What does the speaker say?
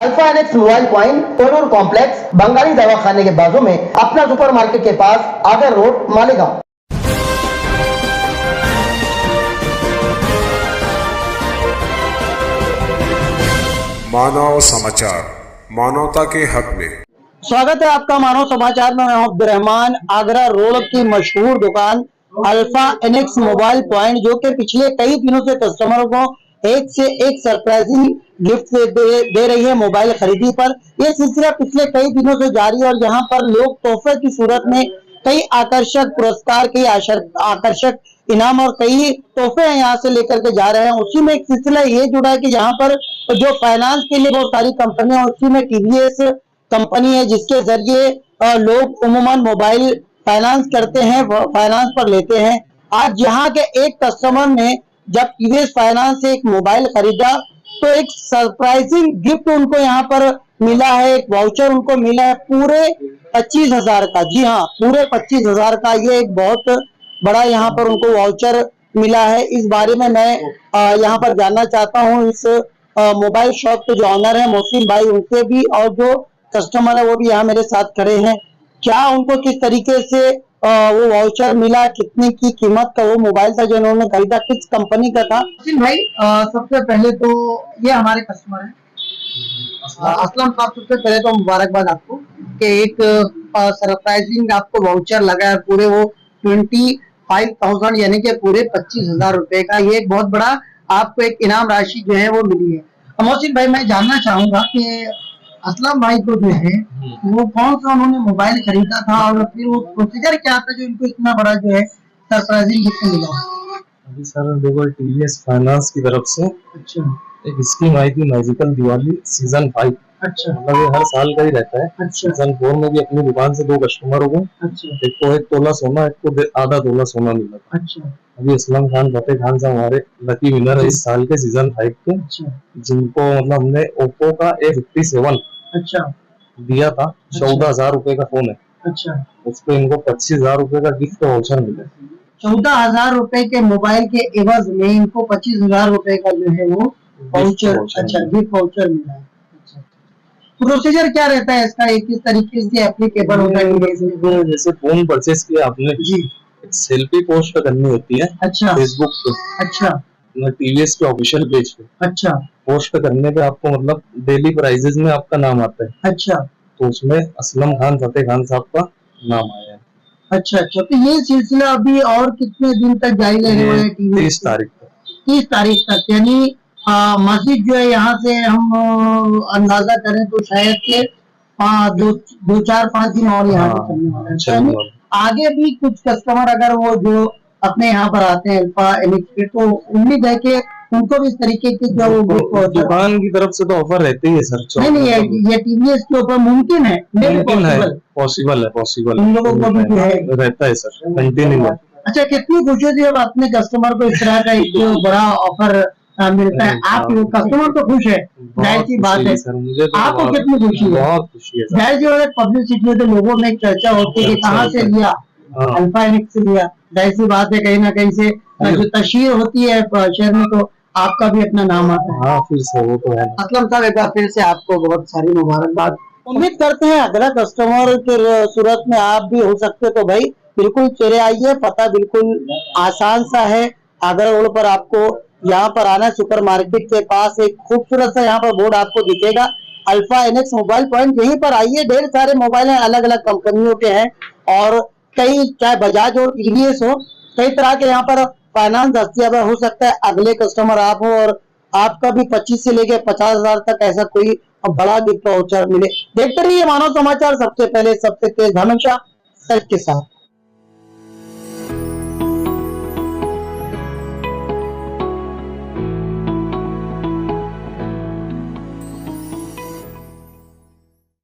Alpha Annex mobile point, Kodur complex, Bengali दवाखाने के बाजू में, अपना सुपरमार्केट के पास, आगर रोड, मालेगांव। मानव समाचार, मानवता के हक में। स्वागत है आपका मानव समाचार में। मैं अब्दुर्रहमान। आगरा रोड की मशहूर दुकान अल्फा एनेक्स मोबाइल पॉइंट, जो कि पिछले कई दिनों से कस्टमरों को एक से एक सरप्राइजिंग गिफ्ट दे रही है मोबाइल खरीदी पर। यह सिलसिला पिछले कई दिनों से जारी है और यहाँ पर लोग तोहफे की सूरत में कई आकर्षक पुरस्कार, कई आकर्षक इनाम और कई तोहफे यहाँ से लेकर के जा रहे हैं। उसी में एक सिलसिला ये जुड़ा है कि यहाँ पर जो फाइनेंस के लिए बहुत सारी कंपनियां, उसी में टीवीएस कंपनी है, जिसके जरिए लोग उम्मूमन मोबाइल फाइनेंस करते हैं, फाइनेंस पर लेते हैं। आज यहाँ के एक कस्टमर ने जब टीवीएस फाइनेंस से एक मोबाइल खरीदा तो एक सरप्राइजिंग गिफ्ट उनको यहाँ पर मिला है। एक वाउचर उनको मिला है पूरे 25,000 का। जी हाँ, पूरे 25,000 का ये एक बहुत बड़ा यहाँ पर उनको वाउचर मिला है। इस बारे में मैं यहाँ पर जानना चाहता हूँ इस मोबाइल शॉप के जो ऑनर है मोहसिन भाई, उनसे भी, और जो कस्टमर है वो भी यहाँ मेरे साथ खड़े हैं। क्या उनको किस तरीके से वो वाउचर मिला, कितने की कीमत का वो मोबाइल था जो उन्होंने खरीदा, किस कंपनी का था? भाई, सबसे पहले तो ये हमारे कस्टमर है असलम साहब। सबसे पहले तो मुबारकबाद आपको कि एक सरप्राइजिंग आपको वाउचर लगा है पूरे वो 25,000 यानी कि पूरे 25,000 रुपए का। ये एक बहुत बड़ा आपको एक इनाम राशि जो है वो मिली है। मोहसिन भाई, मैं जानना चाहूंगा कि असलम भाई को जो है वो कौन सा उन्होंने मोबाइल खरीदा था और फिर वो प्रोसीजर क्या था जो इनको इतना बड़ा जो है सरप्राइजिंग गिफ्ट मिला? अभी सर देखो, टीवीएस फाइनेंस की तरफ से अच्छा, एक स्कीम आई थी, मैजिकल दिवाली सीजन 5। अच्छा, मतलब ये हर साल का ही रहता है। अच्छा, सीजन 4 में भी अपनी दुकान से 2 कस्टमर हो गए। अच्छा, एक को 1 तोला सोना, एक को आधा तोला सोना मिला था। अच्छा, अभी असलम खान, फतेह खान से हमारे लकी विनर है इस साल के सीजन 5 के, अच्छा, जिनको मतलब हमने ओप्पो का A57 अच्छा, दिया था। 14,000 रुपए का फोन है। अच्छा। उस पे इनको 25,000 रुपए का गिफ्ट वाउचर मिला। 14,000 रुपए के मोबाइल के एवज में इनको 25,000 रुपए का जो है वो वाउचर, अच्छा, गिफ्ट वाउचर मिला है। अच्छा, प्रोसीजर क्या रहता है इसका, किस तरीके से एप्लीकेबल होता है? जैसे फोन परचेज किया आपने जी, एक सेल्फी पोस्ट करनी होती है। अच्छा, फेसबुक पे, अच्छा, टीवीएस के ऑफिशियल पेज पे। अच्छा, पोस्ट करने पे आपको मतलब डेली प्राइजेस में आपका नाम आता है। अच्छा, तो उसमें असलम खान, फतेह खान साहब का नाम आया है। अच्छा, अच्छा। तो ये सिलसिला अभी और कितने दिन तक जारी रहने वाला है? 30 तारीख तक। 30 तारीख तक, यानी मस्जिद जो है यहाँ से हम अंदाजा करें तो शायद के 2-4-5 दिन और यहाँ पे चलने वाला है। यानी आगे भी कुछ कस्टमर अगर वो जो अपने यहाँ पर आते हैं अल्फा एनेक्स के, तो उम्मीद है कि उनको भी इस तरीके की जो दुकान की तरफ से तो ऑफर रहती है सर। नहीं, ये टीवीएस के ऊपर मुमकिन है, पॉसिबल है उन लोगों को भी रहता है सर, कंटिन्यू है। अच्छा, कितनी खुशी होती है अब अपने कस्टमर को इस तरह का एक जो बड़ा ऑफर मिलता है? आप कस्टमर तो खुश है, जाहिर सी बात है। सर मुझे तो आपको कितनी खुशी है? बहुत खुशी है। जाहिर सी बात है, पब्लिसिटी में तो लोगों में चर्चा होती है कि कहाँ से लिया, अल्फा एनेक्स से लिया। जाहिर सी बात है, कहीं ना कहीं से जो तशहीर होती है शहर में, तो आपका भी अपना नाम आता है। हाँ, फिर से वो तो है। असलम साहब, एक बार फिर से आपको बहुत सारी मुबारकबाद। उम्मीद करते हैं अगला कस्टमर के सूरत में आप भी हो सकते, तो भाई बिल्कुल चले आइए। पता बिल्कुल आसान सा है, आगरा रोड पर आपको यहाँ पर आना, सुपर मार्केट के पास एक खूबसूरत सा यहाँ पर बोर्ड आपको दिखेगा, अल्फा एनेक्स मोबाइल पॉइंट। यहीं पर आइए, ढेर सारे मोबाइल हैं, अलग अलग कंपनियों के हैं, और कई, चाहे बजाज हो, टीवीएस हो, कई तरह के यहाँ पर फाइनेंस दस्तियाब हो सकता है अगले कस्टमर आप हो और आपका भी 25 से लेके 50,000 तक ऐसा कोई बड़ा गिफ्ट वाउचर मिले। देखते रहिए मानव समाचार, सबसे पहले सबसे तेज, हमेशा सच के साथ।